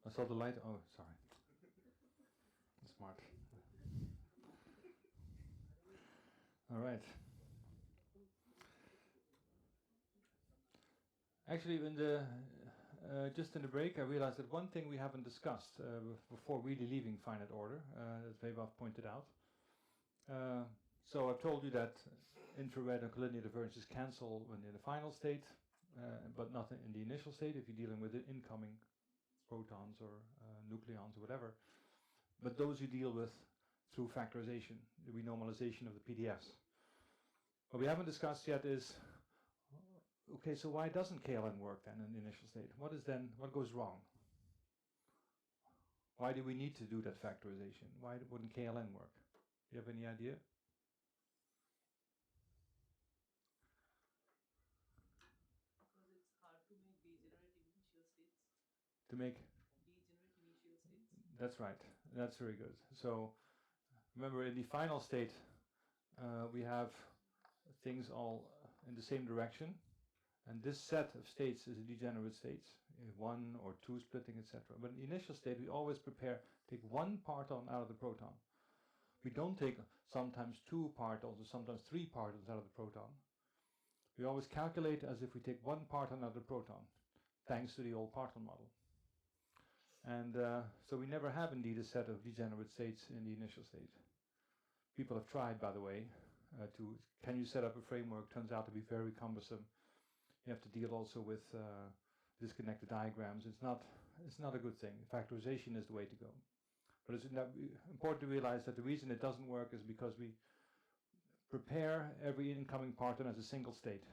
I saw the light. Oh, sorry. Smart. All right. Actually, just in the break, I realized that one thing we haven't discussed before really leaving finite order, as Weber pointed out. So I've told you that infrared and collinear divergences cancel when in the final state, but not in the initial state if you're dealing with the incoming protons or nucleons or whatever. But those you deal with through factorization, the renormalization of the PDFs. What we haven't discussed yet is, okay, so why doesn't KLN work then in the initial state? What goes wrong? Why do we need to do that factorization? Why wouldn't KLN work? Do you have any idea? Because it's hard to make degenerate initial states. To make degenerate initial states. That's right. That's very good. So remember, in the final state, we have things all in the same direction, and this set of states is a degenerate state, 1 or 2 splitting, etc. But in the initial state, we always take one parton out of the proton. We don't take sometimes 2 partons or sometimes 3 partons out of the proton. We always calculate as if we take one parton out of the proton, thanks to the old parton model. And so we never have indeed a set of degenerate states in the initial state. People have tried, by the way, can you set up a framework? Turns out to be very cumbersome. You have to deal also with disconnected diagrams. It's not a good thing. Factorization is the way to go. But it's important to realize that the reason it doesn't work is because we prepare every incoming parton as a single state.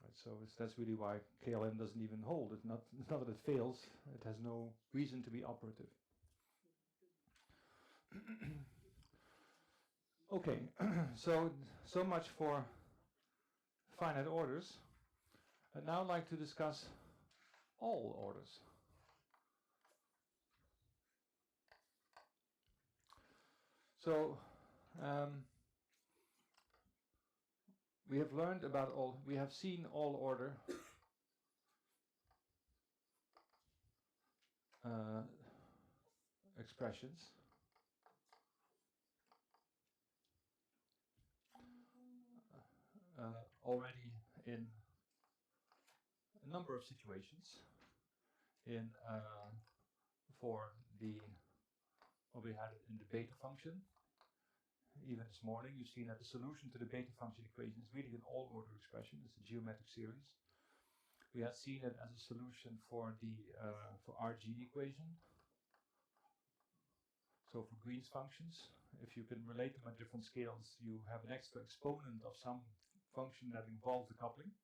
Right, so that's really why KLN doesn't even hold. It's not that it fails. It has no reason to be operative. Okay, so much for finite orders. I'd now like to discuss all orders. So we have learned about we have seen all order expressions. Already in a number of situations. For what we had in the beta function. Even this morning, you've seen that the solution to the beta function equation is really an all-order expression. It's a geometric series. We had seen it as a solution for the for RG equation. So for Green's functions, if you can relate them at different scales, you have an extra exponent of some function that involves the coupling.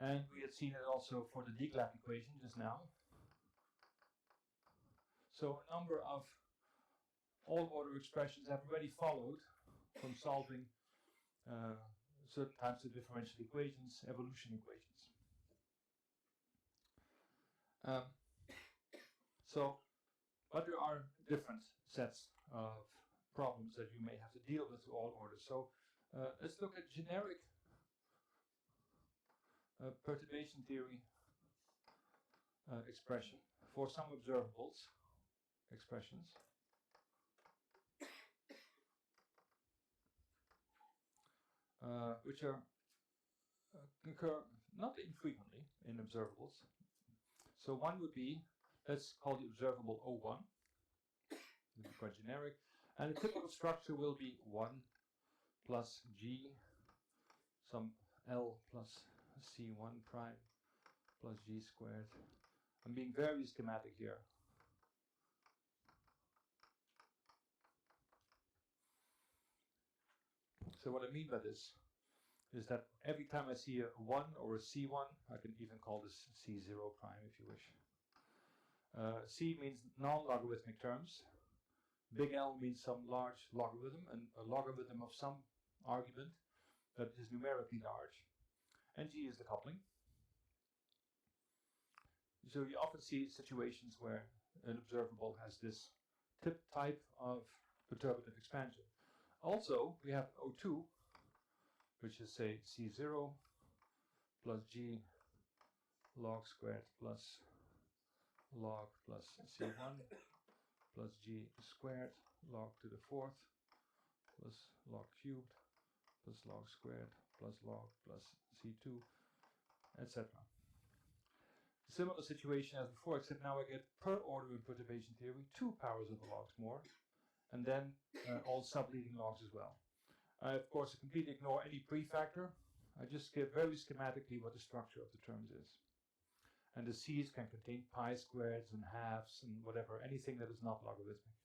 And we had seen it also for the Dirac equation just now. So a number of all-order expressions have already followed from solving certain types of differential equations, evolution equations. But there are different sets of problems that you may have to deal with all orders. So let's look at generic perturbation theory expression for some observables expressions. which occur not infrequently in observables. So one would be, let's call the observable O1, it'll be quite generic, and the typical structure will be 1 plus G, some L plus C1 prime plus G squared. I'm being very schematic here. So what I mean by this is that every time I see a 1 or a C1, I can even call this C0 prime if you wish. C means non-logarithmic terms. Big L means some large logarithm, and a logarithm of some argument that is numerically large. And G is the coupling. So you often see situations where an observable has this type of perturbative expansion. Also, we have O2, which is, say, C0 plus G log squared plus log plus C1 plus G squared log to the fourth plus log cubed plus log squared plus log plus C2, etc. Similar situation as before, except now I get per order in perturbation theory 2 powers of the logs more, and then all subleading logs as well. I of course completely ignore any prefactor. I just give very schematically what the structure of the terms is. And the C's can contain pi squareds and halves and whatever, anything that is not logarithmic.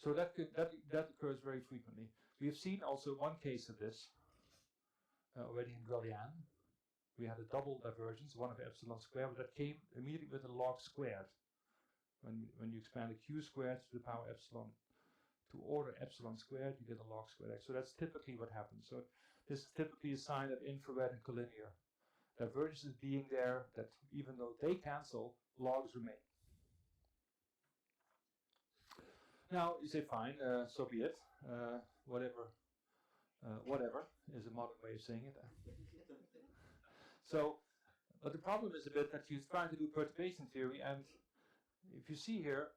So that occurs very frequently. We have seen also one case of this already in Grelian. We had a double divergence, 1 of epsilon squared, but that came immediately with a log squared. When you expand a q squared to the power epsilon to order epsilon squared, you get a log squared x. So that's typically what happens. So this is typically a sign of infrared and collinear. Divergences being there, that even though they cancel, logs remain. Now you say fine, so be it. Whatever is a modern way of saying it. So, but the problem is a bit that you're trying to do perturbation theory, and if you see here,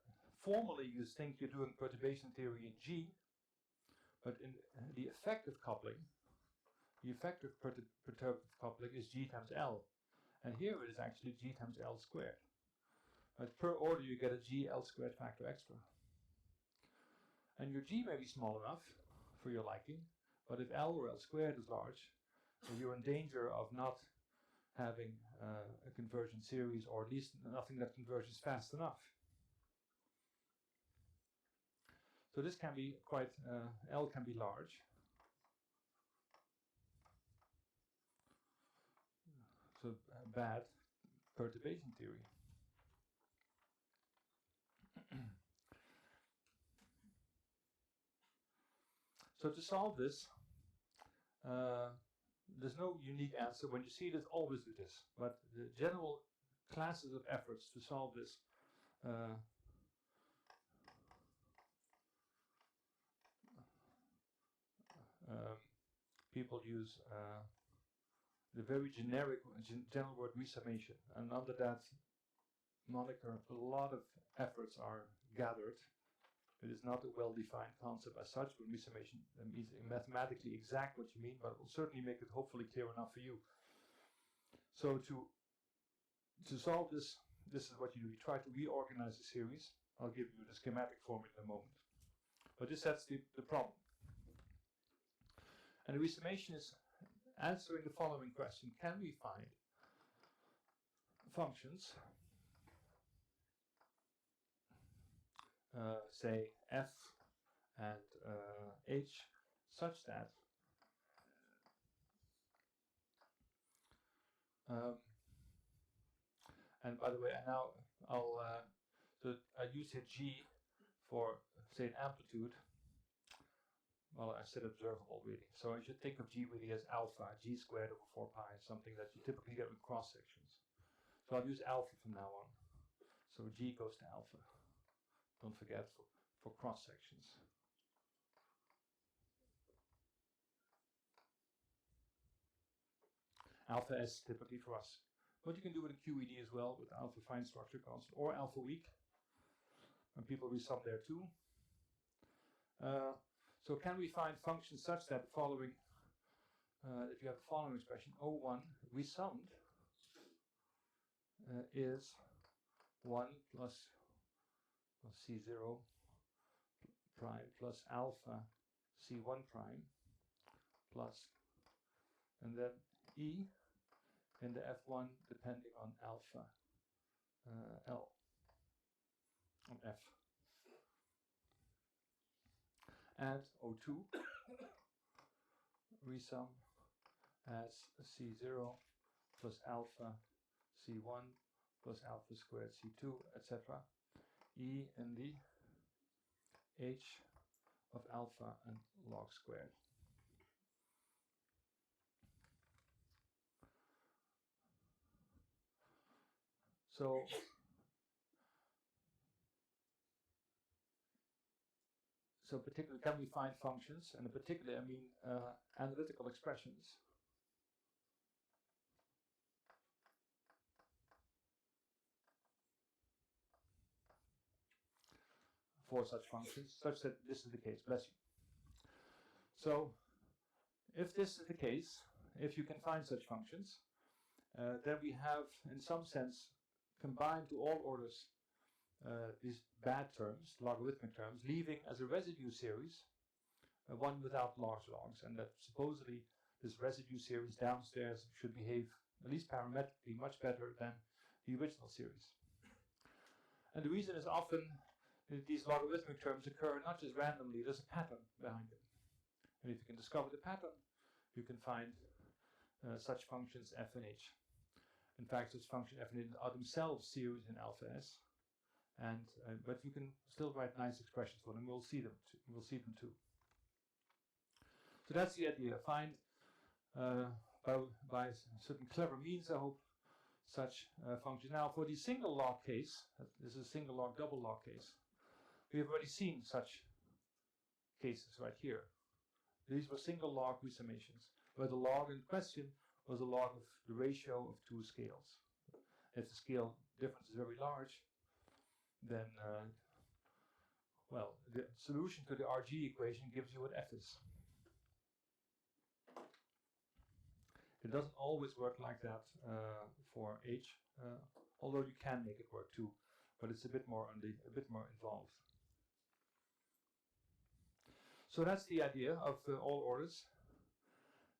formally you think you're doing perturbation theory in G, but in the effective coupling, the effective perturbative coupling is G times L, and here it is actually G times L squared. But per order you get a G L squared factor extra. And your G may be small enough for your liking, but if L or L squared is large, you're in danger of not having a convergent series, or at least nothing that converges fast enough. So this can be quite, L can be large. So bad perturbation theory. So to solve this, there's no unique answer. When you see this, always do this. But the general classes of efforts to solve this people use the very generic general word resummation, and under that moniker a lot of efforts are gathered. It is not a well-defined concept as such, but resummation means mathematically exact what you mean, but it will certainly make it hopefully clear enough for you. So to solve this, this is what you do. You try to reorganize the series. I'll give you the schematic formula in a moment. But this sets the problem. And the resummation is answering the following question: can we find functions, say f and h, such that and by the way, now I'll so I use here g for, say, an amplitude. Well, I said observable really. So I should think of g really as alpha, g squared over 4 pi, something that you typically get with cross sections. So I'll use alpha from now on. So g goes to alpha. Don't forget for cross sections. Alpha S typically for us. But you can do with a QED as well, with alpha fine structure constant or alpha weak. And people resum there too. So can we find functions such that the following, if you have the following expression, O1 resummed is 1 plus C0 prime plus alpha C1 prime plus, and then E in the F1 depending on alpha L on F. And O2 resum as C0 plus alpha C1 plus alpha squared C2, etc. E in the H of alpha and log squared. So particularly, can we find functions, and in particular I mean analytical expressions for such functions, such that this is the case. Bless you. So if this is the case, if you can find such functions, then we have in some sense combined to all orders these bad terms, logarithmic terms, leaving as a residue series one without large logs, and that supposedly this residue series downstairs should behave, at least parametrically, much better than the original series. And the reason is often these logarithmic terms occur not just randomly, there's a pattern behind them. And if you can discover the pattern, you can find such functions f and h. In fact, such functions f and h are themselves series in alpha s, and but you can still write nice expressions for them. We'll see them too. So that's the idea. Find by certain clever means, I hope, such functions. Now, for the single log case, this is a single log, double log case. We have already seen such cases right here. These were single log resummations, where the log in question was a log of the ratio of two scales. If the scale difference is very large, then well, the solution to the RG equation gives you what f is. It doesn't always work like that for h, although you can make it work too, but it's a bit more involved. So that's the idea of all orders.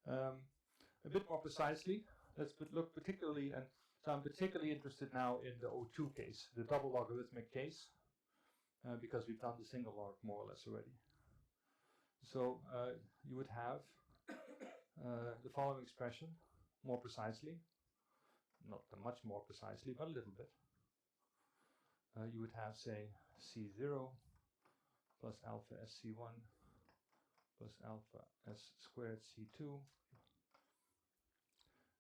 A bit more precisely, let's look particularly, and so I'm particularly interested now in the O2 case, the double logarithmic case, because we've done the single log more or less already. So you would have the following expression, more precisely, not much more precisely, but a little bit. You would have, say, C0 plus alpha SC1 plus alpha S squared C2,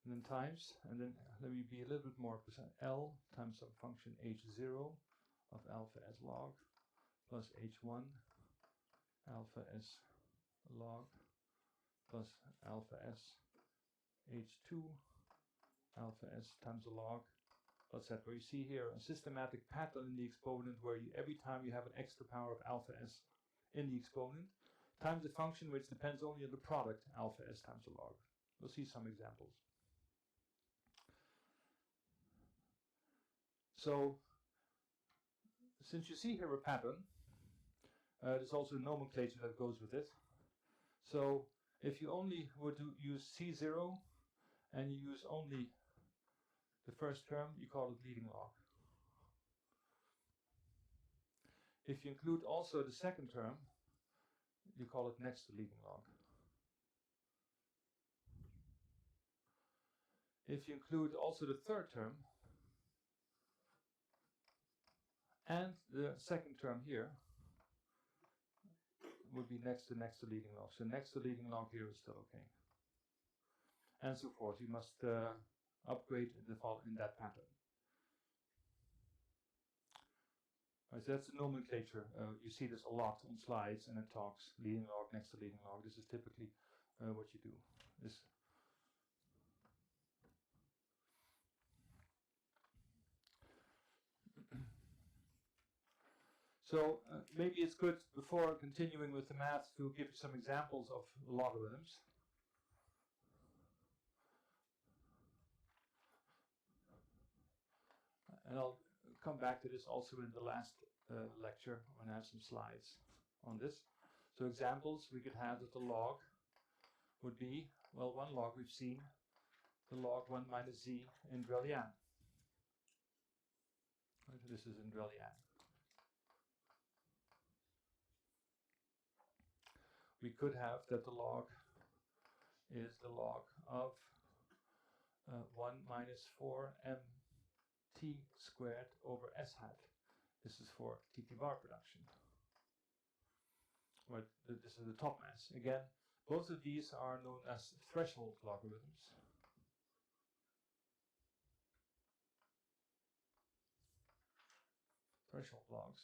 and then times, and then let me be a little bit more precise, L times some function H0 of alpha S log plus H1 alpha S log plus alpha S H2 alpha S times a log plus that, where you see here a systematic pattern in the exponent where every time you have an extra power of alpha S in the exponent, times a function which depends only on the product alpha S times a log. We'll see some examples. So, since you see here a pattern, there's also a nomenclature that goes with it. So, if you only were to use C0 and you use only the first term, you call it leading log. If you include also the second term, you call it next to leading log. If you include also the third term and the second term here, would be next to leading log. So next to leading log here is still okay. And so forth. You must upgrade in that pattern. Right, so that's the nomenclature. You see this a lot on slides and in talks. Leading log, next to leading log. This is typically what you do. So maybe it's good, before continuing with the math, to give you some examples of logarithms. And I'll come back to this also in the last lecture when I have some slides on this. So examples, we could have that the log would be, well, one log we've seen, the log 1 minus z in Drellian. Right, this is in Drellian. We could have that the log is the log of 1 minus 4mt squared over s hat. This is for TT bar production. Right, this is the top mass. Again, both of these are known as threshold logarithms. Threshold logs.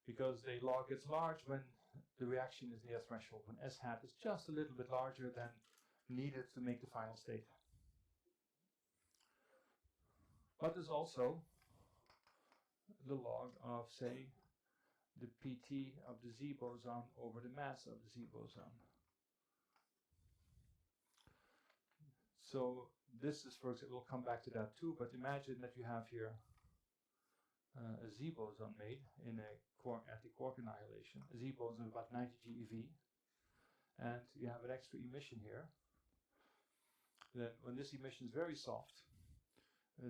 Because the log gets large when the reaction is near threshold, when s hat is just a little bit larger than needed to make the final state. But there's also the log of, say, the pt of the Z boson over the mass of the Z boson. So this is, for example, we'll come back to that too, but imagine that you have here a Z boson made in a anti-quark annihilation, a Z boson of about 90 GeV, and you have an extra emission here. Then when this emission is very soft,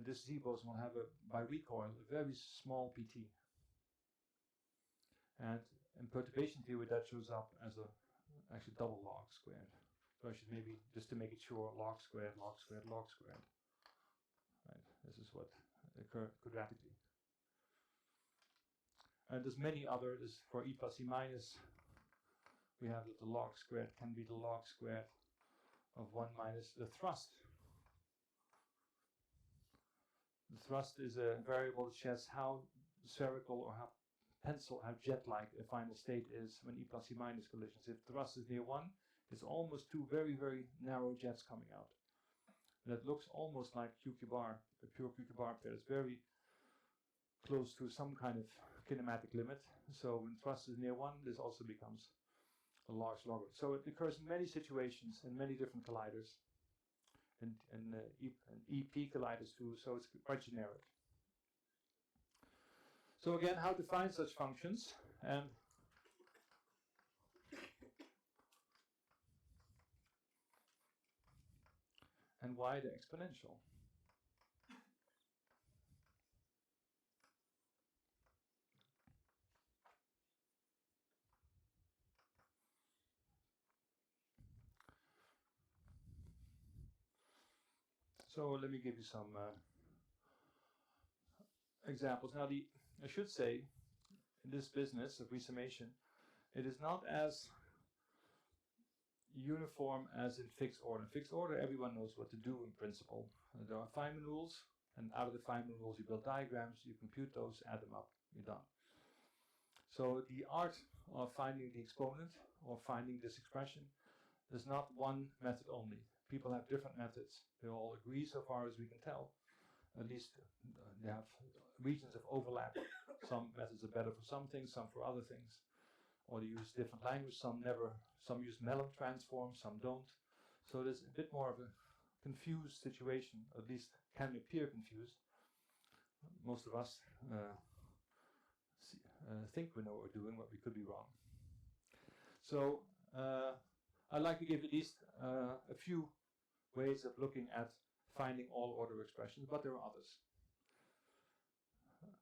this Z boson will have, by recoil, a very small pt. And in perturbation theory, that shows up as a actually double log squared. So I should maybe, just to make it sure, log squared, log squared, log squared. Right. This is what occurs quadratically. And there's many others. For e plus e minus, we have that the log squared can be the log squared of 1 minus the thrust. The thrust is a variable that says how spherical or how pencil, how jet-like a final state is when e plus e minus collisions. If thrust is near 1, it's almost two very, very narrow jets coming out. That looks almost like QQ-bar, a pure QQ-bar pair. It's very close to some kind of kinematic limit. So when thrust is near 1, this also becomes a large logarithm. So it occurs in many situations, in many different colliders, and EP colliders too, so it's quite generic. So again, how to find such functions, and why the exponential. So let me give you some examples. Now, I should say, in this business of resummation, it is not as uniform as in fixed order. In fixed order, everyone knows what to do in principle. There are Feynman rules, and out of the Feynman rules you build diagrams, you compute those, add them up, you're done. So the art of finding the exponent or finding this expression, there's not one method only. People have different methods. They all agree so far as we can tell. At least they have regions of overlap. Some methods are better for some things, some for other things. Or they use different language. Some use Mellin transforms, some don't. So there's a bit more of a confused situation, at least can appear confused. Most of us think we know what we're doing, but we could be wrong. So I'd like to give at least a few ways of looking at finding all order expressions, but there are others.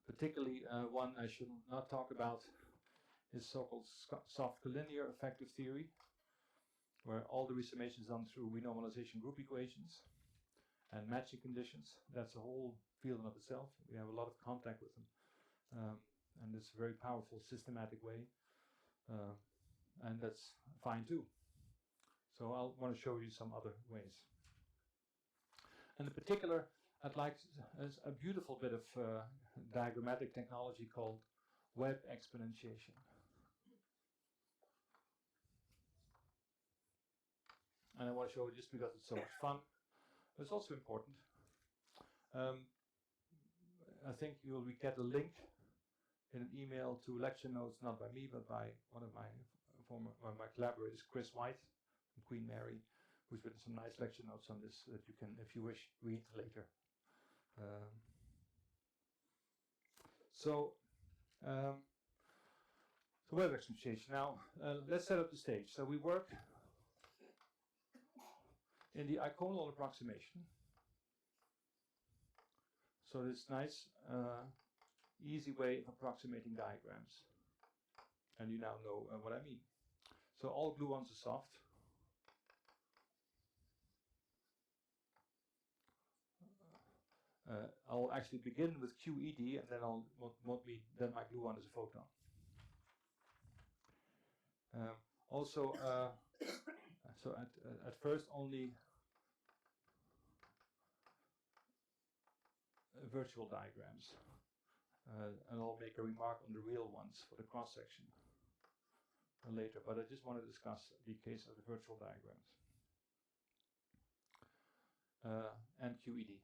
Particularly one I should not talk about is so-called soft collinear effective theory, where all the resummation is done through renormalization group equations and matching conditions. That's a whole field in of itself. We have a lot of contact with them. And it's a very powerful systematic way. And that's fine too. So I'll want to show you some other ways. And in particular, I'd like a beautiful bit of diagrammatic technology called web exponentiation. And I want to show it just because it's so much fun. But it's also important. I think you will get a link in an email to lecture notes, not by me, but by one of my my collaborators, Chris White from Queen Mary, who's written some nice lecture notes on this that you can, if you wish, read later. So web exponentiation. Now, let's set up the stage. So we work in the iconal approximation. So this nice, easy way of approximating diagrams. And you now know what I mean. So all gluons are soft. I'll actually begin with QED, and then then my gluon is a photon. Also, so at first only virtual diagrams, and I'll make a remark on the real ones for the cross section later. But I just want to discuss the case of the virtual diagrams and QED.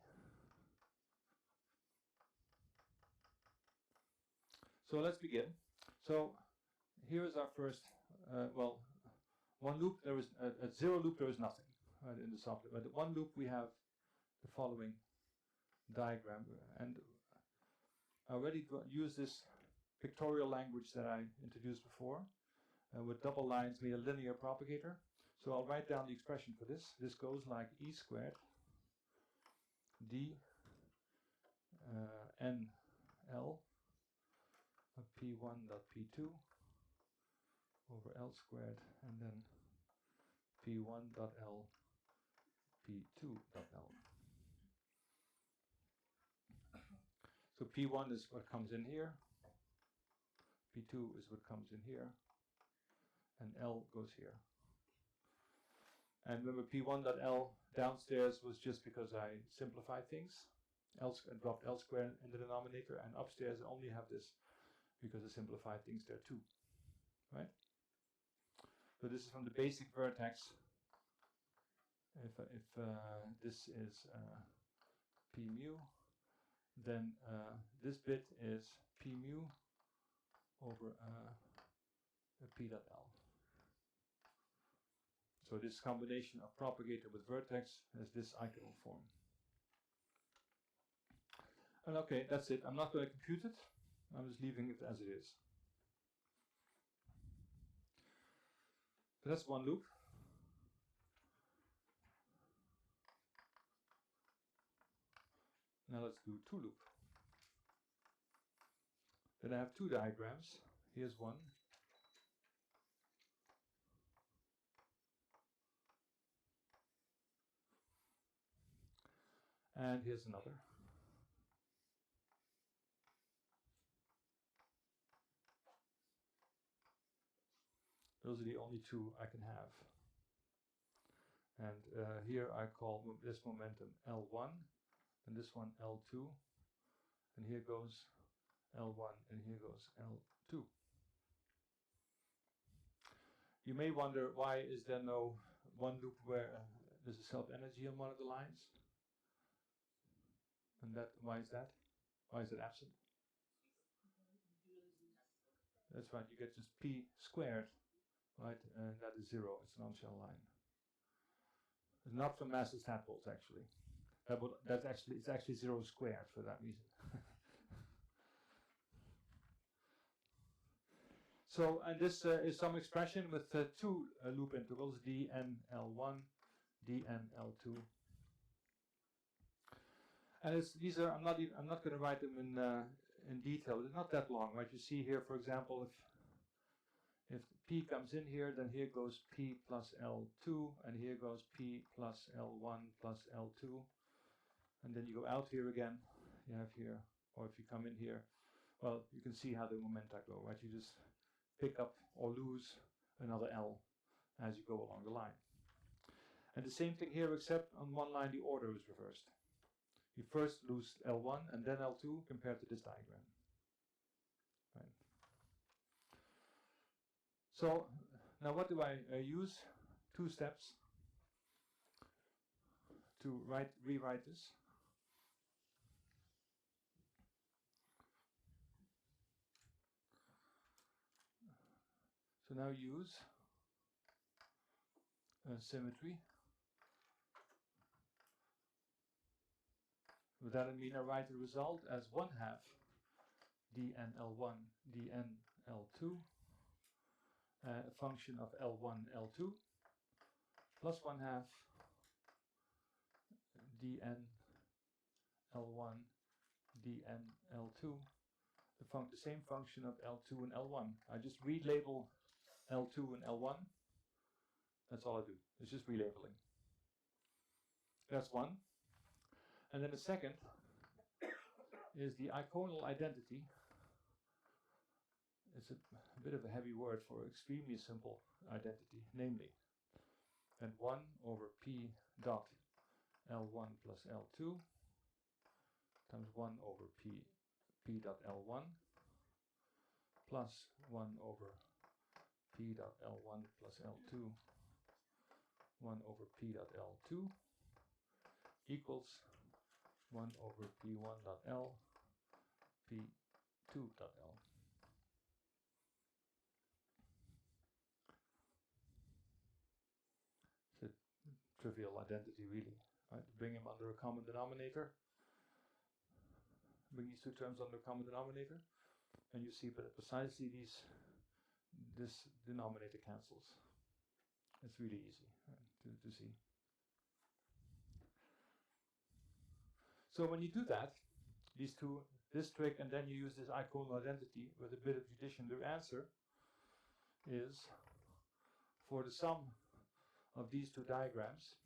So let's begin. So here is our first, one loop. There is at zero loop there is nothing in the software. But at one loop we have the following diagram, and I already used this pictorial language that I introduced before. With double lines mean a linear propagator. So I'll write down the expression for this. This goes like e squared d n l p1 dot p2 over L squared, and then P1 dot L P2 dot L. So P1 is what comes in here, P2 is what comes in here, and L goes here. And remember, P1 dot L downstairs was just because I simplified things. I dropped L squared in the denominator, and upstairs I only have this because I simplified things there too, right? So this is from the basic vertex. If this is P mu, then this bit is P mu over P dot L. So this combination of propagator with vertex has this iconal form. And okay, that's it. I'm not going to compute it. I'm just leaving it as it is. So that's one loop. Now let's do two loop. Then I have two diagrams. Here's one. And here's another. Those are the only two I can have. And here I call this momentum L1, and this one L2, and here goes L1, and here goes L2. You may wonder, why is there no one loop where there's a self-energy on one of the lines? And why is that? Why is it absent? That's right, you get just P squared, right? And that is 0, it's an on-shell line. It's not from massless tadpoles, actually. It's actually 0 squared for that reason. So, and this is some expression with two loop intervals, dnl1, dnl2. And these are, I'm not going to write them in detail. They're not that long, right? You see here, for example, if P comes in here, then here goes P plus L2, and here goes P plus L1 plus L2. And then you go out here again, you have here, or if you come in here, well, you can see how the momenta go, right? You just pick up or lose another L as you go along the line. And the same thing here, except on one line the order is reversed. You first lose L1 and then L2 compared to this diagram. Right. So now what do I use? Two steps to rewrite this. now use symmetry. With that I mean I write the result as 1/2 dnL1 dnL2, a function of L1 L2, plus 1/2 dnL1 dnL2, the same function of L2 and L1. I just relabel L2 and L1. That's all I do. It's just relabeling. That's one. And then the second is the iconal identity. It's a bit of a heavy word for extremely simple identity, namely that 1 over p dot L1 plus L2 times 1 over p dot L1 plus 1 over p dot L1 plus L2 1 over p dot L2 equals 1 over p1 dot L p2 dot L. It's a trivial identity really, right? Bring them under a common denominator. Bring these two terms under a common denominator, and you see that precisely this denominator cancels. It's really easy, right, to see. So when you do that, this trick, and then you use this iconal identity with a bit of addition, the answer is for the sum of these two diagrams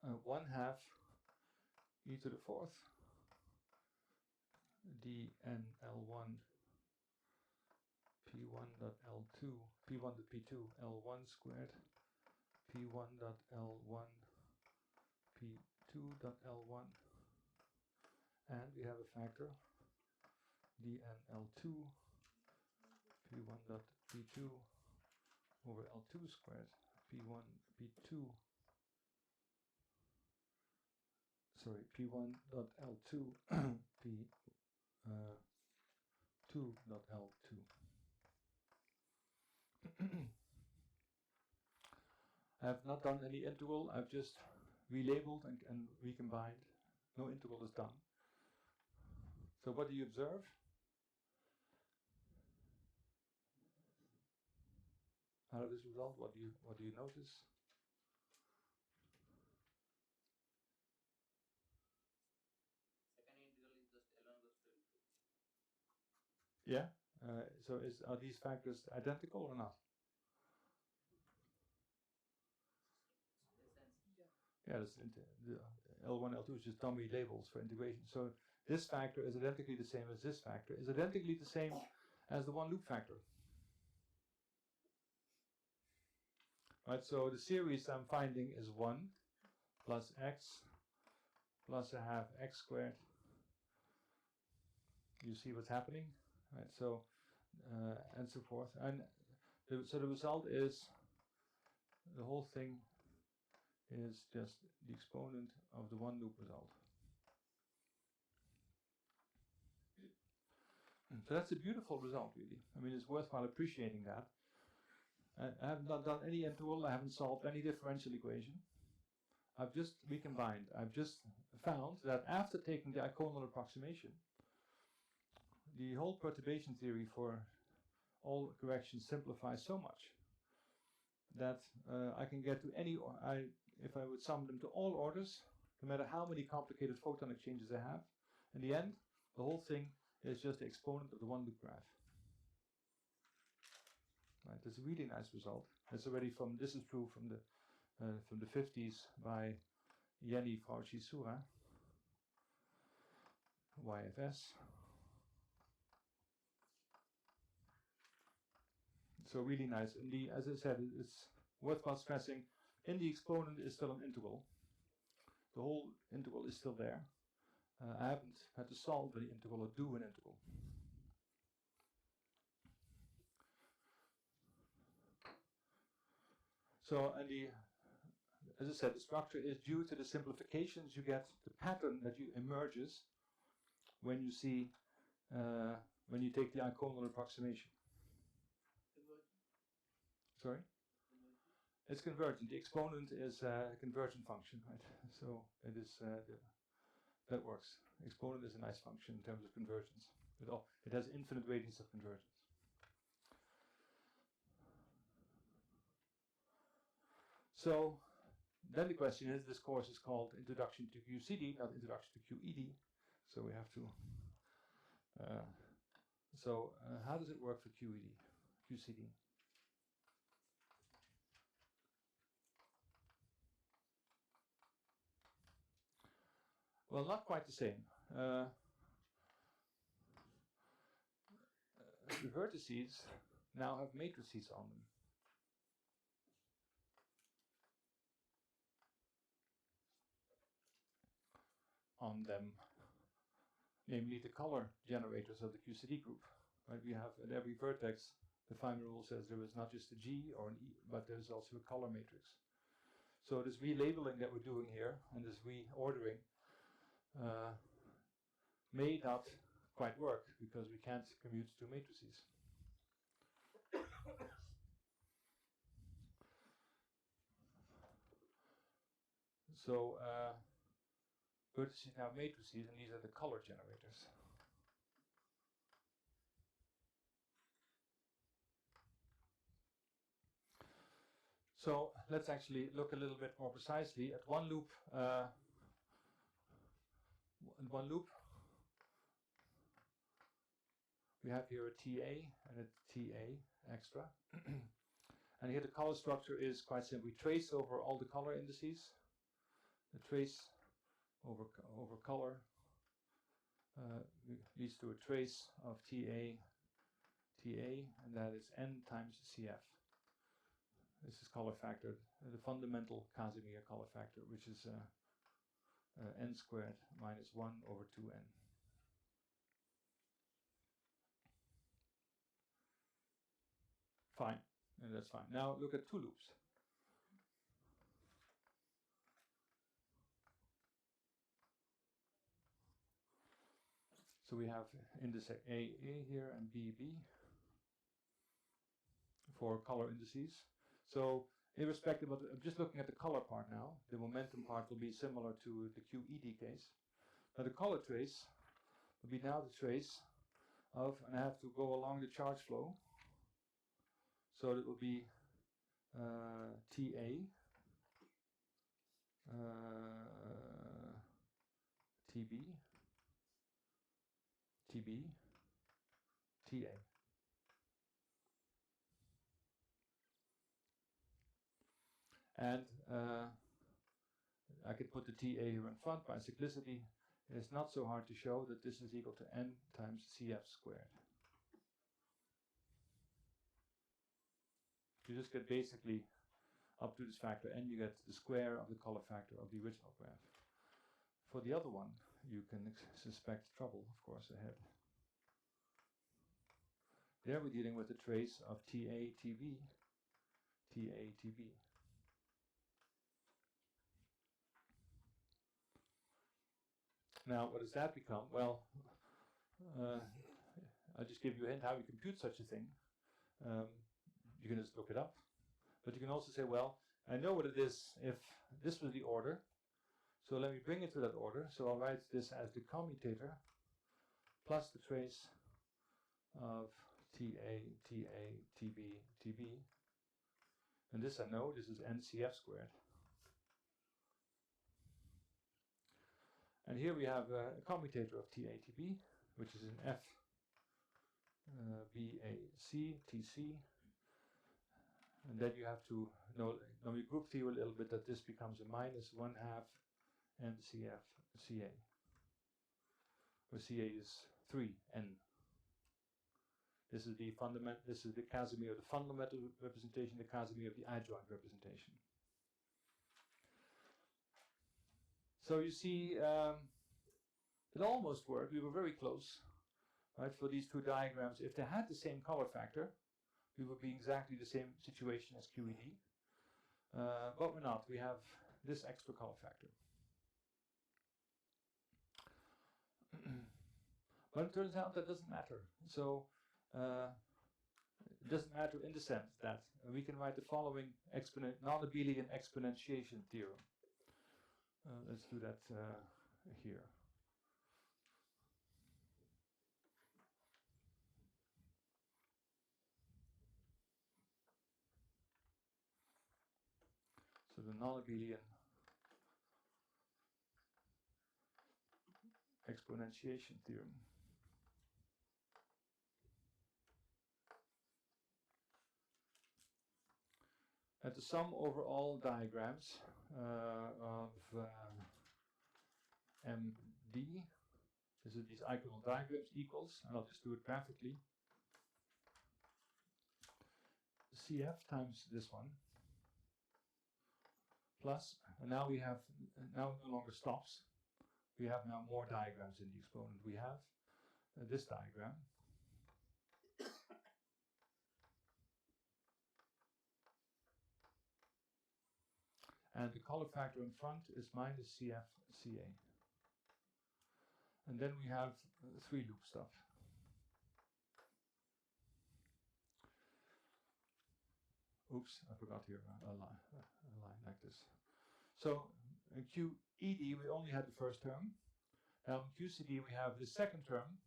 1/2 e to the 4th dnL1 p1 dot L2 p1 dot p2 L1 squared p1 dot L1 p2 dot L1, and we have a factor dnL2 p1 dot p2 over L2 squared p1 p2 p1 dot L2 p2 dot L2. I have not done any integral, I've just relabeled and recombined. No integral is done. So what do you observe? Out of this result, what do you notice? Second integral is just L1 goes to L2. Yeah. So are these factors identical or not? Yeah, the L1, L2 is just dummy labels for integration. So this factor is identically the same as this factor, is identically the same as the one loop factor. Right, so the series I'm finding is 1 plus x plus 1/2 x squared. You see what's happening? Right, so and so forth. And so the result is the whole thing is just the exponent of the one loop result. So that's a beautiful result, really. I mean, it's worthwhile appreciating that. I have not done any integral, I haven't solved any differential equation. I've just recombined. I've just found that after taking the iconal approximation, the whole perturbation theory for all corrections simplifies so much that I can get to any, if I would sum them to all orders, no matter how many complicated photon exchanges I have, in the end, the whole thing is just the exponent of the one loop graph. Right, that's a really nice result. That's already this is true from the 50s by Jenny Fauci-Sura, YFS. So really nice. And as I said, it's worthwhile stressing, in the exponent is still an integral. The whole integral is still there. I haven't had to solve the integral or do an integral. So, as I said, the structure is due to the simplifications you get, the pattern that emerges when you see, when you take the iconal approximation. Sorry? It's convergent. The exponent is a convergent function, right? So it is that works. Exponent is a nice function in terms of convergence. It has infinite radians of convergence. So then the question is, this course is called Introduction to QCD, not Introduction to QED. So we have to. How does it work for QCD? Well, not quite the same. The vertices now have matrices on them. Namely the color generators of the QCD group. Right? We have at every vertex, the Feynman rule says there is not just a G or an E, but there's also a color matrix. So this relabeling that we're doing here and this reordering may not quite work because we can't commute two matrices. So vertices now matrices, and these are the color generators. So let's actually look a little bit more precisely at one loop. We have here a TA and a TA extra. And here the color structure is quite simple. We trace over all the color indices. The trace over color leads to a trace of TA, and that is n times CF. This is color factor, the fundamental Casimir color factor, which is n squared minus 1 over 2n. Fine, and that's fine. Now look at two loops. So we have index A here and B for color indices. So irrespective of, I'm just looking at the color part now. The momentum part will be similar to the QED case. Now the color trace will be now the trace of, and I have to go along the charge flow. So it will be TA, TB, TA. And I could put the TA here in front by cyclicity. It's not so hard to show that this is equal to n times CF squared. You just get basically up to this factor n, you get the square of the color factor of the original graph. For the other one, you can suspect trouble, of course, ahead. There we're dealing with the trace of TA, TB, TA, TB. Now, what does that become? Well, I'll just give you a hint how you compute such a thing. You can just look it up. But you can also say, well, I know what it is if this was the order. So let me bring it to that order. So I'll write this as the commutator plus the trace of TA, TA, TB, TB. And this I know, this is NCF squared. And here we have a commutator of TA, TB, which is an F, BAC, TC. And then you have to know, now we group theory a little bit, that this becomes a minus 1/2 NCF CA, where CA is 3n. This is the fundamental. This is the Casimir of the fundamental representation, the Casimir of the adjoint representation. So you see, it almost worked. We were very close, right? For these two diagrams, if they had the same color factor, we would be exactly the same situation as QED. But we're not. We have this extra color factor. But it turns out that doesn't matter. So it doesn't matter in the sense that we can write the following non-abelian exponentiation theorem. Let's do that here. So the non-abelian exponentiation theorem. And to sum over all diagrams of MD, this is these iconal diagrams equals, and I'll just do it graphically, CF times this one, plus, and now we have, now it no longer stops. We have now more diagrams in the exponent. We have this diagram. And the color factor in front is minus CF CA. And then we have 3 loop stuff. Oops, I forgot here a line like this. So in QED we only had the first term. Now in QCD we have the second term,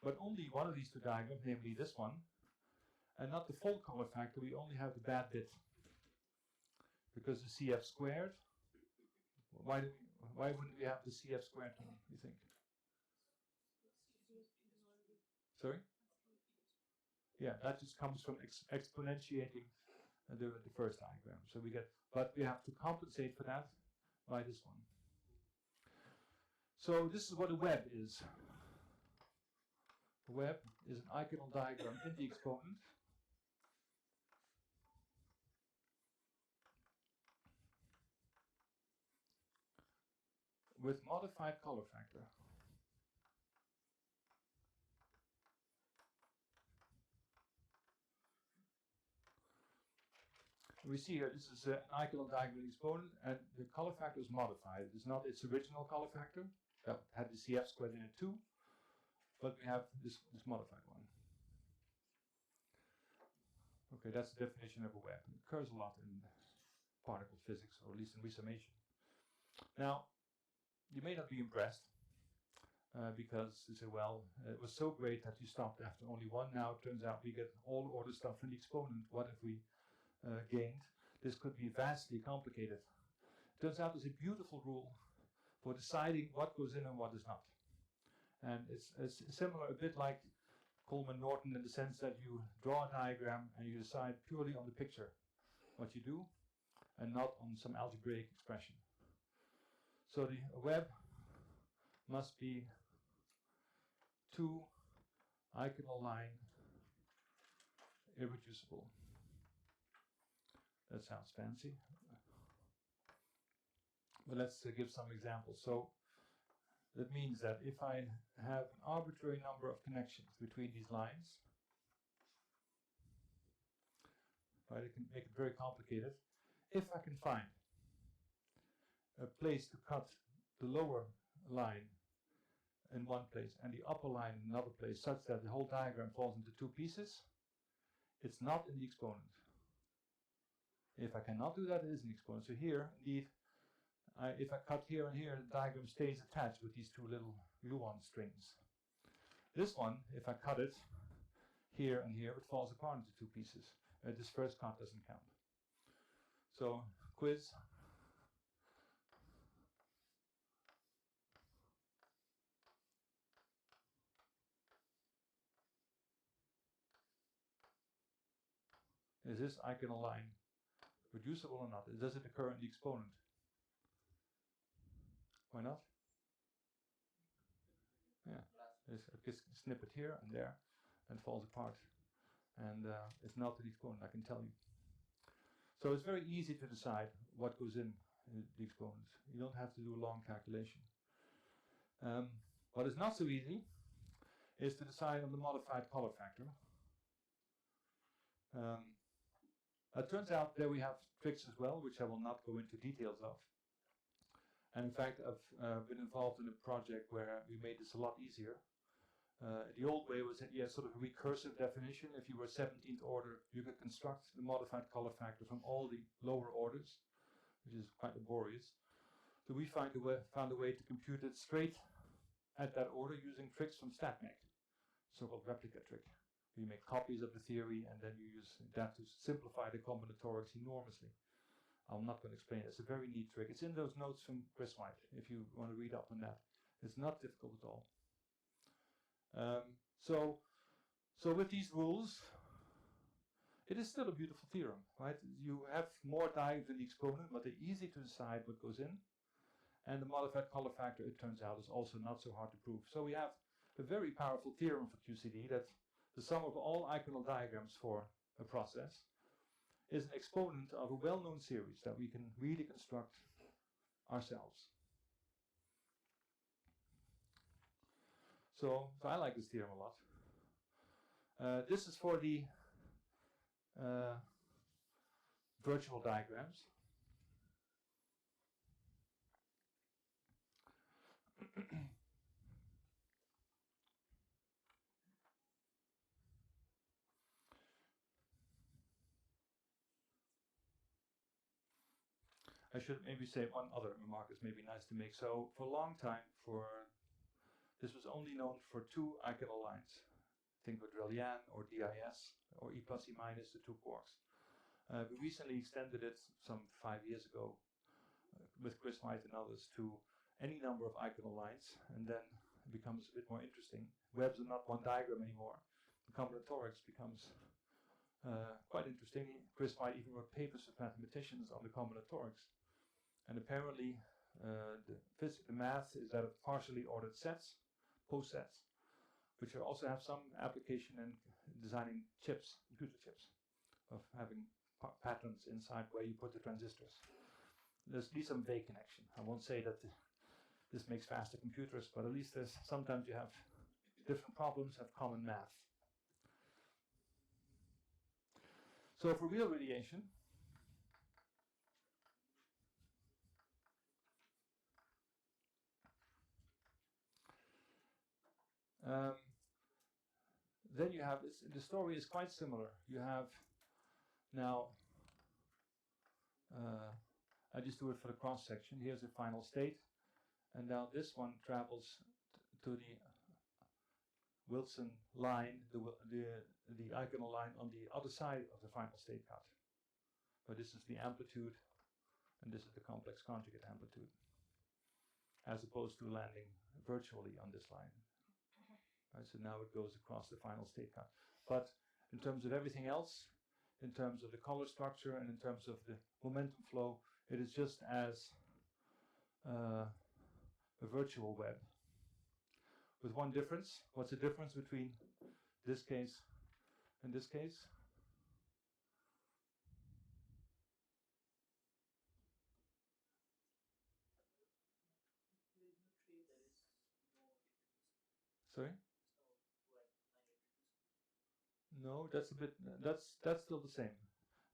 but only one of these 2 diagrams, namely this one, and not the full color factor. We only have the bad bit. Because the CF squared, why wouldn't we have the CF squared term, you think? Sorry? Yeah, that just comes from exponentiating the first diagram. So we get, but we have to compensate for that by this one. So this is what a web is. A web is an iconal diagram in the exponent. With modified color factor. We see here this is an iconal diagram exponent, and the color factor is modified. It's not its original color factor that had the CF squared in it too, but we have this modified one. Okay, that's the definition of a web. It occurs a lot in particle physics, or at least in resummation. Now, you may not be impressed because you say, well, it was so great that you stopped after only one. Now it turns out we get all order stuff in the exponent. What have we gained? This could be vastly complicated. It turns out there's a beautiful rule for deciding what goes in and what is not. And it's similar, a bit like Coleman-Norton, in the sense that you draw a diagram and you decide purely on the picture what you do and not on some algebraic expression. So the web must be 2 iconal line irreducible. That sounds fancy. But let's give some examples. So that means that if I have an arbitrary number of connections between these lines, right, I can make it very complicated. If I can find a place to cut the lower line in one place and the upper line in another place, such that the whole diagram falls into 2 pieces, it's not in the exponent. If I cannot do that, it is an exponent. So here, indeed, if I cut here and here, the diagram stays attached with these 2 little gluon strings. This one, if I cut it here and here, it falls apart into 2 pieces. This first cut doesn't count. So, quiz. Is this iconal line reducible or not? Does it occur in the exponent? Why not? Yeah, it's a snippet here and there and falls apart. And it's not in the exponent, I can tell you. So it's very easy to decide what goes in the exponent. You don't have to do a long calculation. What is not so easy is to decide on the modified color factor. It turns out that we have tricks as well, which I will not go into details of. And in fact, I've been involved in a project where we made this a lot easier. The old way was that you had sort of a recursive definition. If you were 17th order, you could construct the modified color factor from all the lower orders, which is quite laborious. So we found a way to compute it straight at that order using tricks from StatMech, so-called replica trick. You make copies of the theory and then you use that to simplify the combinatorics enormously. I'm not going to explain it. It's a very neat trick. It's in those notes from Chris White if you want to read up on that. It's not difficult at all. So with these rules, it is still a beautiful theorem, right? You have more diagrams than the exponent, but they're easy to decide what goes in. And the modified color factor, it turns out, is also not so hard to prove. So we have a very powerful theorem for QCD that the sum of all iconal diagrams for a process is an exponent of a well-known series that we can really construct ourselves. So I like this theorem a lot. This is for the virtual diagrams. I should maybe say one other remark is maybe nice to make. So for a long time, this was only known for two iconal lines. Think of Drellian or DIS or E plus E minus, the two quarks. We recently extended it some 5 years ago with Chris White and others to any number of iconal lines, and then it becomes a bit more interesting. Webs are not one diagram anymore. The combinatorics becomes quite interesting. Chris White even wrote papers with mathematicians on the combinatorics. And apparently the math is that of partially ordered sets, posets, which also have some application in designing chips, computer chips, of having patterns inside where you put the transistors. There's at least some vague connection. I won't say that this makes faster computers, but at least sometimes you have different problems have common math. So for real radiation, then you have the story is quite similar. You have now, I just do it for the cross section. Here's the final state, and now this one travels to the Wilson line, the iconal line on the other side of the final state cut. But this is the amplitude, and this is the complex conjugate amplitude, as opposed to landing virtually on this line. Right, so now it goes across the final state cut. But in terms of everything else, in terms of the color structure and in terms of the momentum flow, it is just as a virtual web. With one difference. What's the difference between this case and this case? Sorry? No, that's a bit. That's still the same.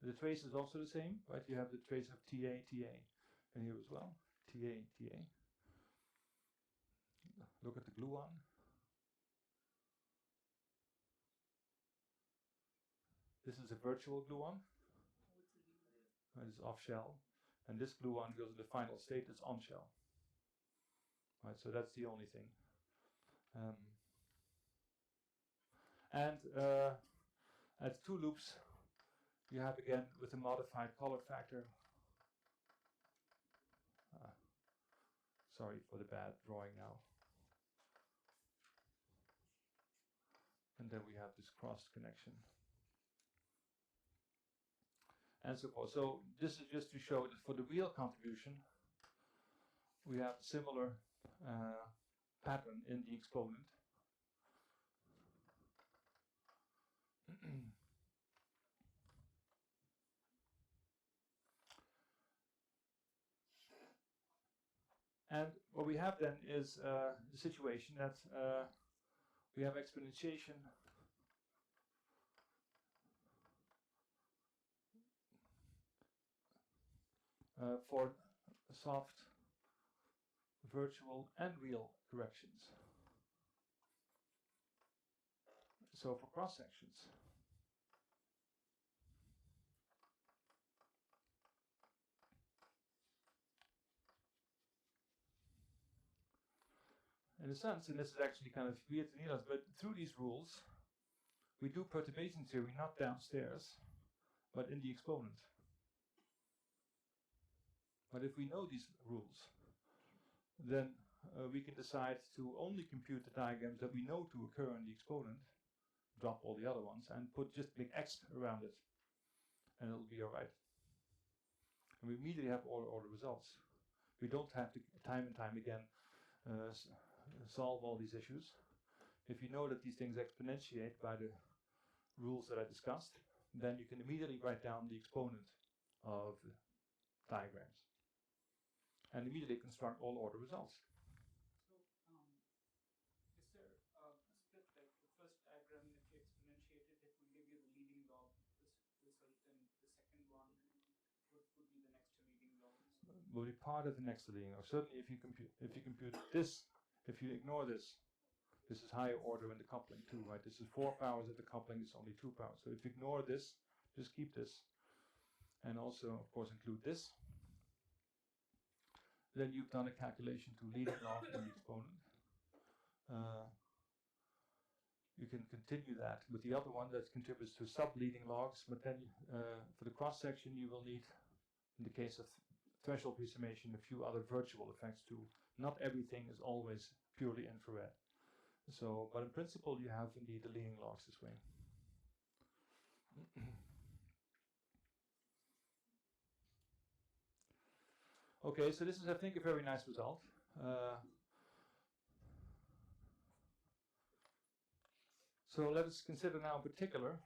The trace is also the same, right? You have the trace of TA, TA, and here as well, TA, TA. Look at the gluon. This is a virtual gluon. It's off shell, and this gluon goes to the final state. It's on shell. Right, so that's the only thing. At two loops, you have again with a modified color factor. Sorry for the bad drawing now. And then we have this cross connection. And so forth. So this is just to show that for the real contribution, we have a similar pattern in the exponent. And what we have then is the situation that we have exponentiation for soft, virtual, and real corrections. So for cross sections, in a sense, and this is actually kind of weird to realize, but through these rules, we do perturbation theory not downstairs, but in the exponent. But if we know these rules, then we can decide to only compute the diagrams that we know to occur in the exponent, drop all the other ones, and put just big X around it, and it'll be all right. And we immediately have all the results. We don't have to time and time again solve all these issues. If you know that these things exponentiate by the rules that I discussed, then you can immediately write down the exponent of the diagrams and immediately construct all order results. So, is there a split, like the first diagram, if you exponentiate it, it will give you the leading log result, and the second one would be the next to leading log? Will be part of the next to leading log. Certainly, if you compute this, if you ignore this, this is higher order in the coupling too, right? This is 4 powers of the coupling, it's only 2 powers. So if you ignore this, just keep this, and also, of course, include this. Then you've done a calculation to leading log in the exponent. You can continue that with the other one that contributes to sub-leading logs, but then for the cross-section you will need, in the case of threshold approximation, a few other virtual effects too. Not everything is always purely infrared. So, but in principle you have indeed the leading logs this way. Okay, so this is, I think, a very nice result. So let us consider now in particular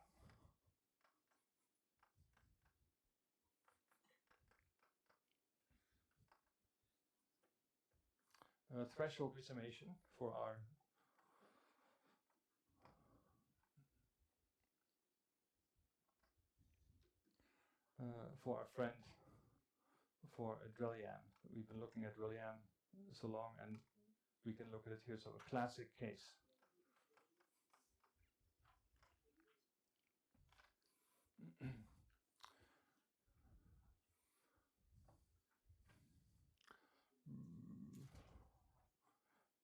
threshold approximation for our friend, for Drellian. We've been looking at Drellian so long, and we can look at it here. So a classic case.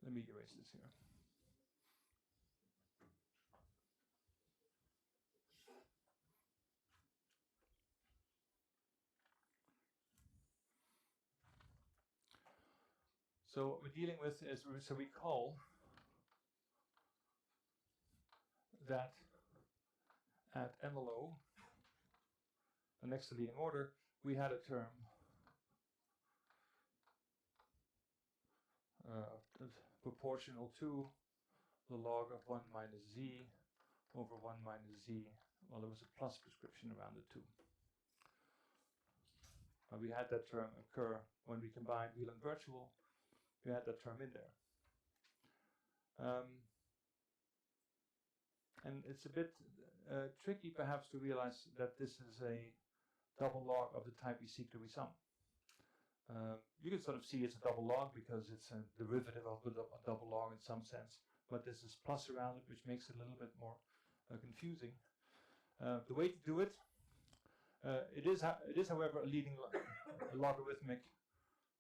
Let me erase this here. So what we're dealing with is, so we call that at MLO, the next to leading order, we had a term proportional to the log of 1 minus z over 1 minus z. Well, there was a plus prescription around it too. We had that term occur when we combined real and virtual. We had that term in there. And it's a bit tricky perhaps to realize that this is a double log of the type we seek to resum. You can sort of see it's a double log because it's a derivative of a double log in some sense, but there's this plus around it which makes it a little bit more confusing. The way to do it, it is however a leading logarithmic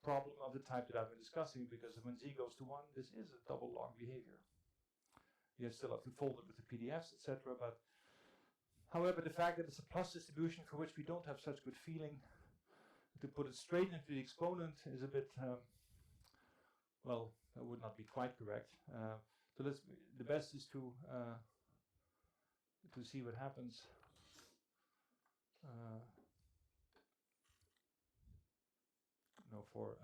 problem of the type that I've been discussing, because when z goes to 1, this is a double log behavior. You still have to fold it with the PDFs, etc. But however, the fact that it's a plus distribution for which we don't have such good feeling, to put it straight into the exponent is a bit, well, that would not be quite correct. So the best is to see what happens. No, for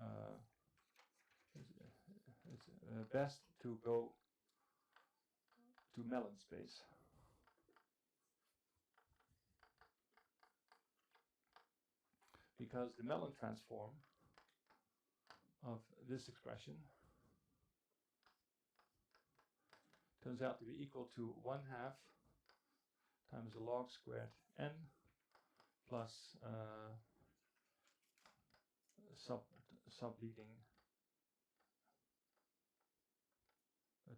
it's best to go to Mellin space. Because the Mellin transform of this expression turns out to be equal to 1/2 times the log squared n plus subleading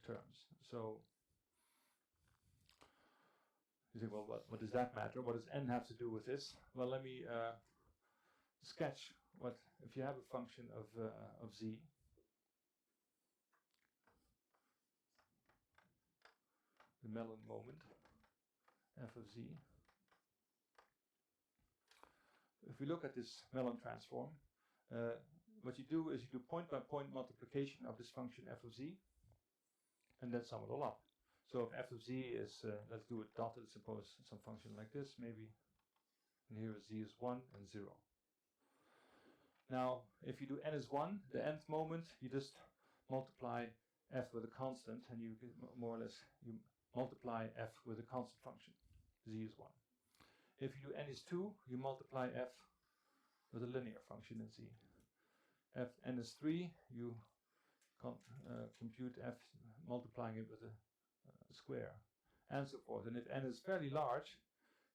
terms. So You think, well, what does that matter? What does n have to do with this? Well, let me sketch what if you have a function of z. The Mellin moment, f of z. If we look at this Mellin transform, what you do is you do point-by-point multiplication of this function f of z, and then sum it all up. So if f of z is, let's do it dotted, suppose some function like this, maybe, and here z is 1 and 0. Now, if you do n is 1, the nth moment, you just multiply f with a constant, and you get more or less, you multiply f with a constant function, z is 1. If you do n is 2, you multiply f with a linear function in z. If n is 3, you compute f multiplying it with a square, and so forth. And if n is fairly large,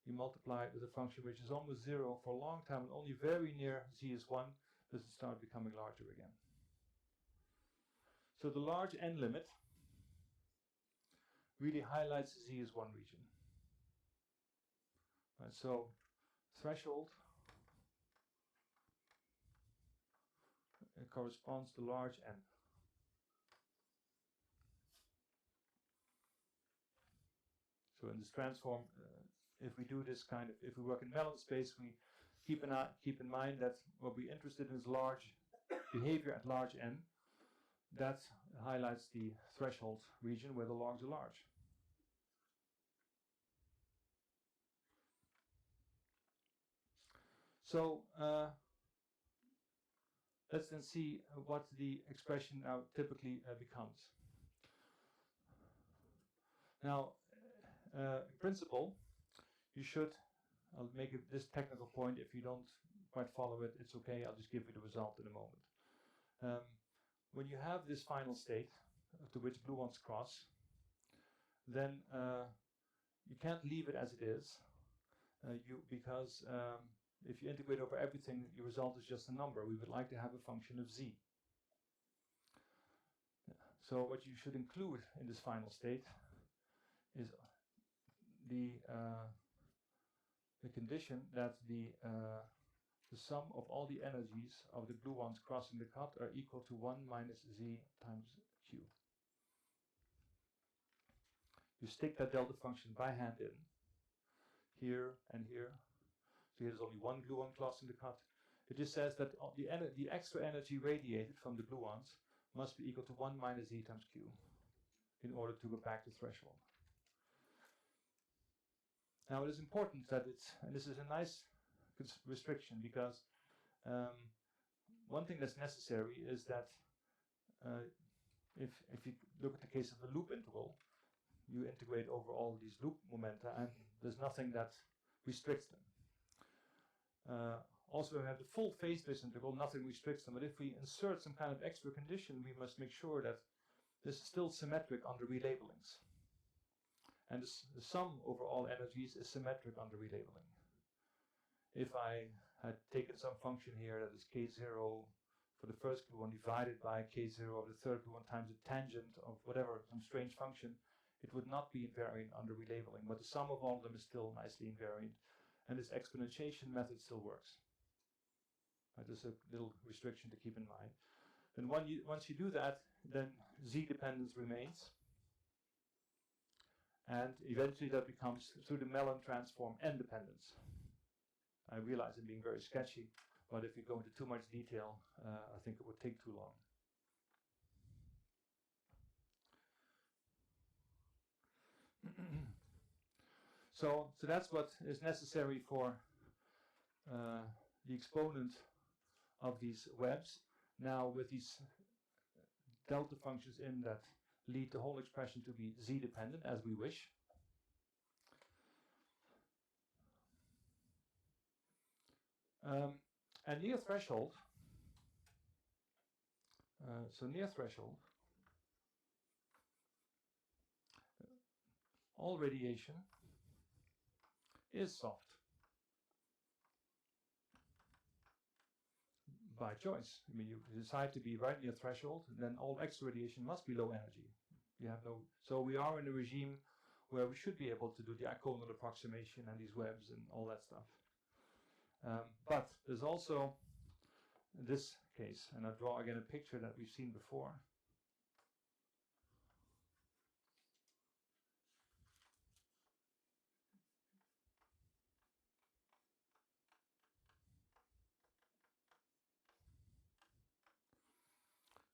you multiply it with a function which is almost 0 for a long time, and only very near z is 1 does it start becoming larger again. So the large n limit really highlights the z is 1 region. Right, so threshold, it corresponds to large n. So in this transform, if we do this kind of, if we work in Mellin space, we keep in mind that what we're interested in is large behavior at large n. That highlights the threshold region where the logs are large. So let's then see what the expression now typically becomes. Now, in principle, you should, I'll make this technical point. If you don't quite follow it, it's okay. I'll just give you the result in a moment. When you have this final state to which gluons cross, then you can't leave it as it is, because if you integrate over everything, your result is just a number. We would like to have a function of z. So what you should include in this final state is the condition that the sum of all the energies of the gluons crossing the cut are equal to 1 minus z times q. You stick that delta function by hand in, here and here. So here's only one gluon crossing the cut. It just says that the extra energy radiated from the gluons must be equal to 1 minus z times q in order to go back to threshold. Now it is important that it's, and this is a nice restriction, because one thing that's necessary is that if you look at the case of the loop integral, you integrate over all these loop momenta, and there's nothing that restricts them. Also, when we have the full phase-space integral, nothing restricts them. But if we insert some kind of extra condition, we must make sure that this is still symmetric under relabelings. And the sum over all energies is symmetric under relabeling. If I had taken some function here that is k0 for the first gluon divided by k0 of the third gluon times the tangent of whatever, some strange function, it would not be invariant under relabeling. But the sum of all of them is still nicely invariant. And this exponentiation method still works. Just a little restriction to keep in mind. And once you do that, then z dependence remains. And eventually that becomes, through the Mellin transform, n dependence. I realize I'm being very sketchy, but if we go into too much detail, I think it would take too long. So that's what is necessary for the exponent of these webs. Now with these delta functions in that lead the whole expression to be z dependent as we wish. And near threshold, near threshold, all radiation is soft by choice. I mean, you decide to be right near threshold, then all extra radiation must be low energy. You have no. So we are in a regime where we should be able to do the iconal approximation and these webs and all that stuff. But there's also this case, and I'll draw again a picture that we've seen before.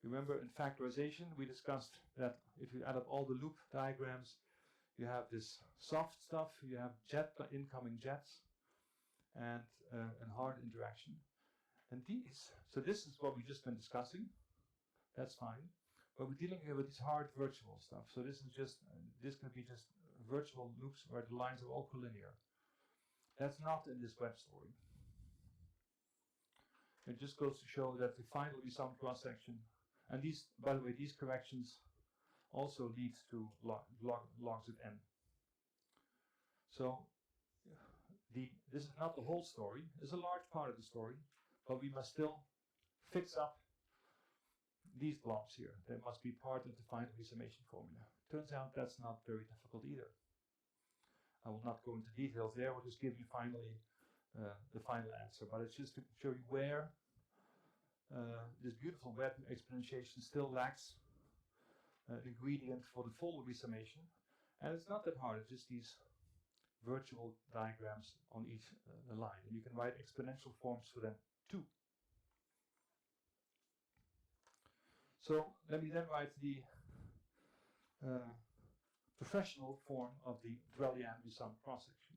Remember, in factorization, we discussed that if you add up all the loop diagrams, you have this soft stuff, you have incoming jets, and hard interaction. And so this is what we've just been discussing. That's fine. But we're dealing here with this hard virtual stuff. So this can be just virtual loops where the lines are all collinear. That's not in this web story. It just goes to show that the finally sum cross-section, and these, by the way, these corrections also lead to logs of n. So this is not the whole story. It's a large part of the story, but we must still fix up these blobs here. They must be part of the final summation formula. Turns out that's not very difficult either. I will not go into details there. I'll just give you finally the final answer, but it's just to show you where this beautiful web exponentiation still lacks an ingredient for the full resummation. And it's not that hard, it's just these virtual diagrams on each line. And you can write exponential forms for them too. So let me then write the professional form of the Drellian sum cross-section.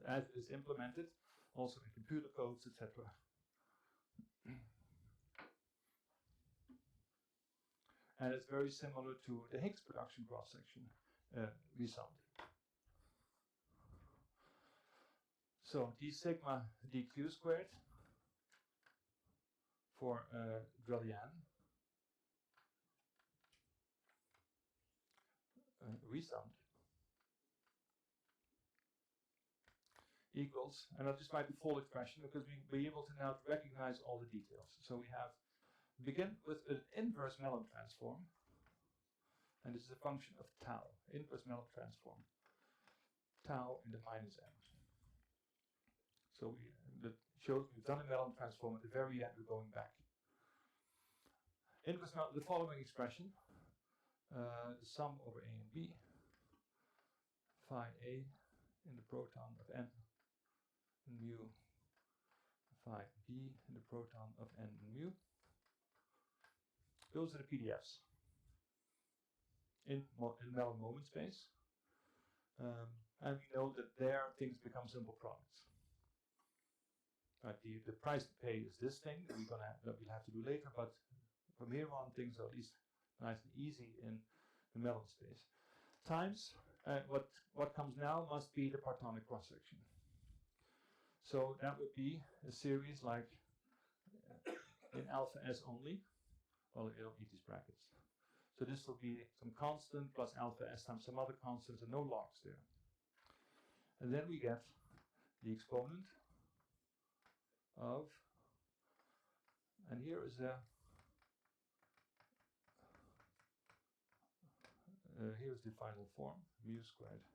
As it is implemented, also in computer codes, etc. And it's very similar to the Higgs production cross-section resummed. So d sigma dq squared for Drellian resummed equals, and I'll just write the full expression because we'll be able to now recognize all the details. So we have begin with an inverse Mellin transform, and this is a function of tau, inverse Mellin transform, tau in the minus n. So that shows we've done a Mellin transform. At the very end, we're going back. Inverse Mellin, the following expression, the sum over a and b, phi a in the proton of n, mu phi b in the proton of n mu. Those are the PDFs in Mellin moment space. And we know that there things become simple products. The price to pay is this thing that we'll have to do later, but from here on things are at least nice and easy in the Mellin space. Times what comes now must be the partonic cross section. So that would be a series like in alpha s only. Well, you don't need these brackets. So this will be some constant plus alpha s times some other constants and no logs there. And then we get the exponent of, and here is here's the final form, mu squared,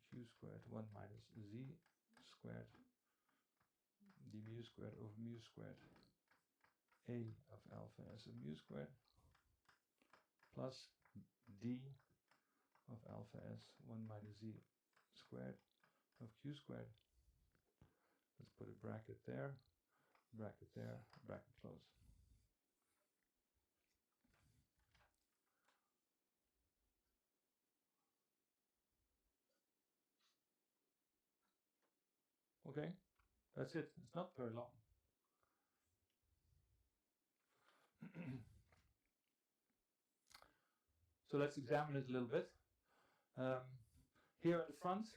q squared 1 minus z squared, d mu squared over mu squared, a of alpha s of mu squared, plus d of alpha s 1 minus z squared of q squared. Let's put a bracket there, bracket close. Okay, that's it. It's not very long. So let's examine it a little bit. Here at the front,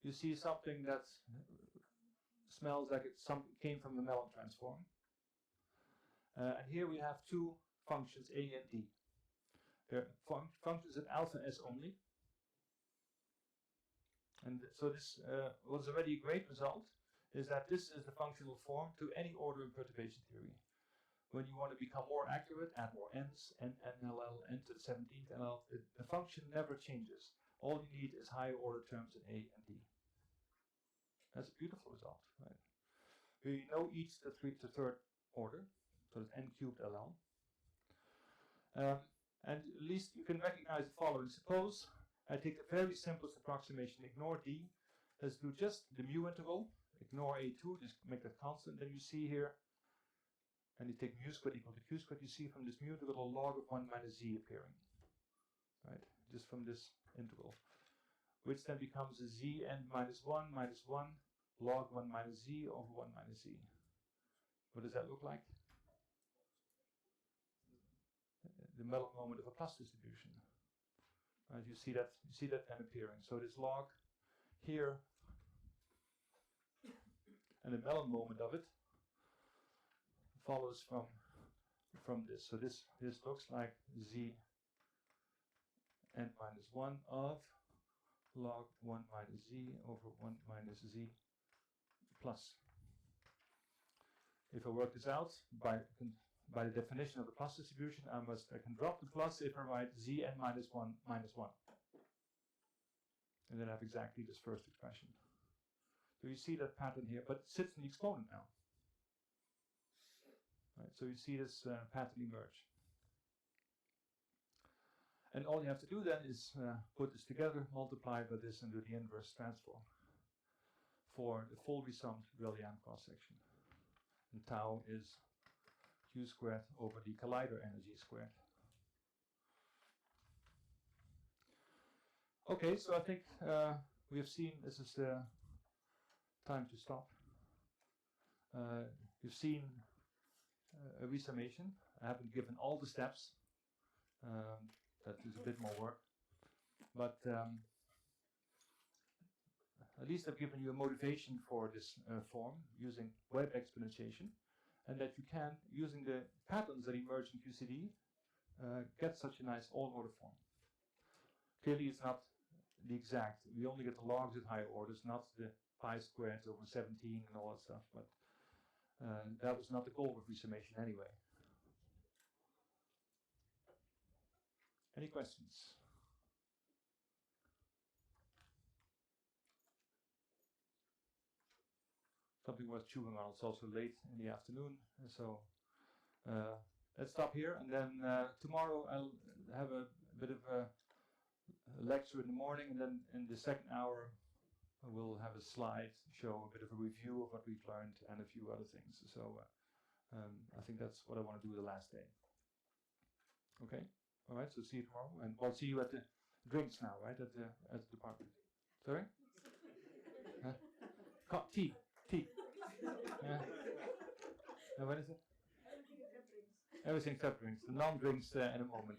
you see something that smells like it came from the Mellin transform. And here we have two functions, a and d. They're functions at alpha s only. And so this was already a great result, is that this is the functional form to any order in perturbation theory. When you want to become more accurate, add more n's, NLL, n to the 17th NL. The function never changes. All you need is higher order terms in A and D. That's a beautiful result, right? We know each the third order, so it's n cubed LL. And at least you can recognize the following. Suppose I take the very simplest approximation, ignore D. Let's do just the mu integral, ignore A2, just make that constant. Then you see here, and you take mu squared equal to q squared, you see from this mu integral log of 1 minus z appearing, right? Just from this integral, which then becomes a zn minus 1 log 1 minus z over 1 minus z. What does that look like? The Mellin moment of a plus distribution. Right, you see that then appearing. So this log here, and the Mellin moment of it follows from this. So this looks like z n minus 1 of log 1 minus z over 1 minus z plus. If I work this out by the definition of the plus distribution, I can drop the plus if I write zn minus 1 minus 1. And then I have exactly this first expression. So you see that pattern here, but it sits in the exponent now. Right, so you see this pattern emerge. And all you have to do then is put this together, multiply by this, and do the inverse transform for the full resummed Brilliant cross-section. And tau is q squared over the collider energy squared. Okay, so I think we have seen this is the time to stop. You've seen a resummation. I haven't given all the steps. That is a bit more work. But at least I've given you a motivation for this form using web exponentiation, and that you can, using the patterns that emerge in QCD, get such a nice all-order form. Clearly it's not the exact. We only get the logs at higher orders, not the pi squared over 17 and all that stuff, but that was not the goal of resummation anyway. Any questions? Something worth chewing on. It's also late in the afternoon, so let's stop here, and then tomorrow I'll have a bit of a lecture in the morning, and then in the second hour we'll have a slide show a bit of a review of what we've learned and a few other things. So I think that's what I want to do the last day. Okay, all right. So see you tomorrow, and I'll see you at the drinks now, right? At the department. Sorry. Tea. Now, when is it? Everything except drinks. The non-drinks in a moment.